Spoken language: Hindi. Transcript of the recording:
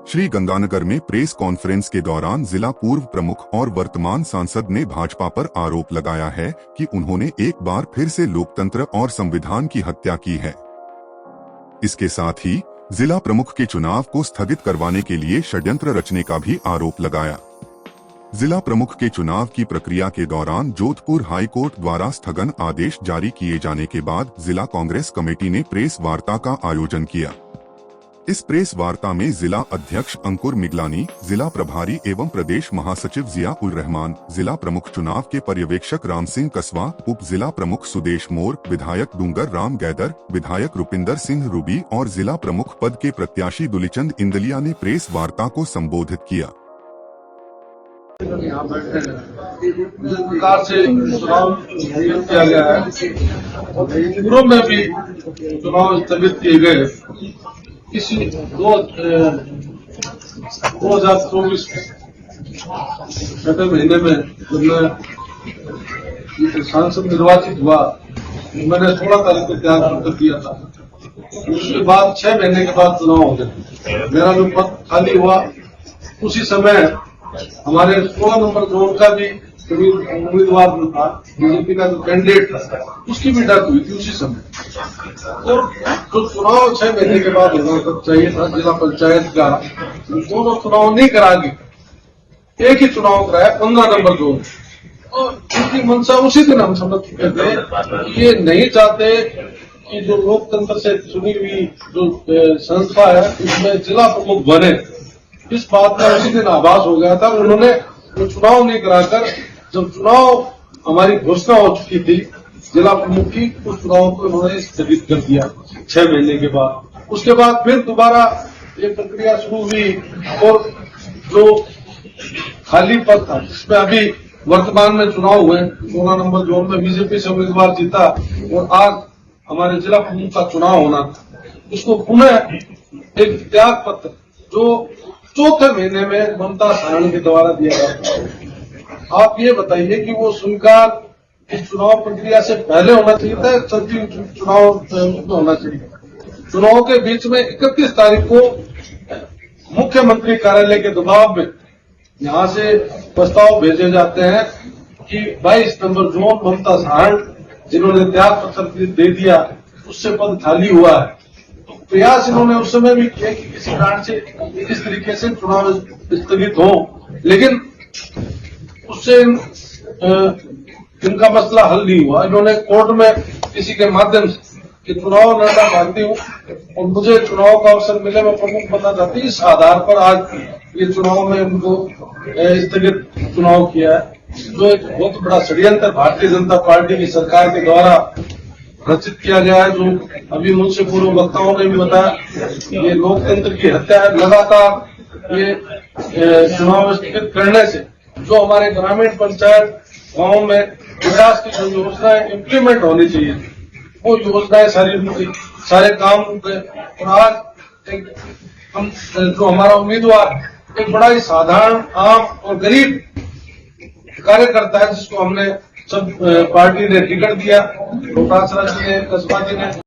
श्री गंगानगर में प्रेस कॉन्फ्रेंस के दौरान जिला पूर्व प्रमुख और वर्तमान सांसद ने भाजपा पर आरोप लगाया है कि उन्होंने एक बार फिर से लोकतंत्र और संविधान की हत्या की है। इसके साथ ही जिला प्रमुख के चुनाव को स्थगित करवाने के लिए षड्यंत्र रचने का भी आरोप लगाया। जिला प्रमुख के चुनाव की प्रक्रिया के दौरान जोधपुर हाई कोर्ट द्वारा स्थगन आदेश जारी किए जाने के बाद जिला कांग्रेस कमेटी ने प्रेस वार्ता का आयोजन किया। इस प्रेस वार्ता में जिला अध्यक्ष अंकुर मिगलानी, जिला प्रभारी एवं प्रदेश महासचिव जिया उल रहमान, जिला प्रमुख चुनाव के पर्यवेक्षक राम सिंह कसवा, उप जिला प्रमुख सुदेश मोर, विधायक डूंगर राम गैदर, विधायक रुपिंदर सिंह रूबी और जिला प्रमुख पद के प्रत्याशी दुलीचंद इंदलिया ने प्रेस वार्ता को संबोधित किया। जिस प्रकार से चुनाव किया गया है, पूर्व में भी चुनाव स्थगित किए गए। इसी 2024 छठे महीने में जब मैं सांसद निर्वाचित हुआ, मैंने 16 तारीख को त्याग पत्र दिया था। उसके बाद 6 महीने के बाद चुनाव हो गया। मेरा जो पद खाली हुआ, उसी समय हमारे 16 नंबर जोन का भी उम्मीदवार जो था, बीजेपी का जो कैंडिडेट था, उसकी भी डेथ हुई थी उसी समय। तो जो चुनाव 6 महीने के बाद होना चाहिए था, जिला पंचायत का दोनों चुनाव नहीं करा के एक ही चुनाव कराया 15 नंबर जोन। और उनकी मंशा उसी दिन हम समझ चुके थे, ये नहीं चाहते कि जो लोकतंत्र से चुनी हुई जो संस्था है उसमें जिला प्रमुख बने। इस बात का उसी दिन आभास हो गया था। उन्होंने चुनाव नहीं कराकर, जब चुनाव हमारी घोषणा हो चुकी थी जिला प्रमुख की, उस चुनाव को उन्होंने स्थगित कर दिया 6 महीने के बाद। उसके बाद फिर दोबारा ये प्रक्रिया शुरू हुई और जो खाली पद था जिसमें अभी वर्तमान में चुनाव हुए, 16 नंबर जोन में बीजेपी से उम्मीदवार जीता और आज हमारे जिला प्रमुख का चुनाव होना था, उसको पुनः एक त्याग पत्र जो चौथे महीने में ममता साहनी के द्वारा दिया जाता है। आप ये बताइए कि वो स्वीकार इस चुनाव प्रक्रिया से पहले होना चाहिए था, चलती चुनाव में होना चाहिए। चुनाव के बीच में 31 तारीख को मुख्यमंत्री कार्यालय के दबाव में यहाँ से प्रस्ताव भेजे जाते हैं कि 22 नंबर जोन ममता साहनी जिन्होंने त्याग पत्र दे दिया, उससे पद खाली हुआ है। प्रयास इन्होंने उस समय भी किया कि किसी कारण से इस तरीके से चुनाव स्थगित हो, लेकिन उससे इनका मसला हल नहीं हुआ। इन्होंने कोर्ट में किसी के माध्यम से कि चुनाव लड़ना चाहती हूँ और मुझे चुनाव का अवसर मिले, मैं प्रमुख बनना चाहती हूँ, इस आधार पर आज ये चुनाव में उनको स्थगित चुनाव किया है। जो एक बहुत बड़ा षड्यंत्र भारतीय जनता पार्टी की सरकार के द्वारा रचित किया गया है। जो अभी मुझसे पूर्व वक्ताओं ने भी बताया, ये लोकतंत्र की हत्या है। लगातार ये चुनाव स्थगित करने से जो हमारे ग्रामीण पंचायत गांव में विकास की जो योजनाएं इम्प्लीमेंट होनी चाहिए, वो योजनाएं सारे काम रुके। और आज हम जो हमारा उम्मीदवार एक बड़ा ही साधारण, आम और गरीब कार्यकर्ता है, जिसको हमने सब पार्टी ने टिकट दिया, रोहतास जी ने, कसबा जी ने।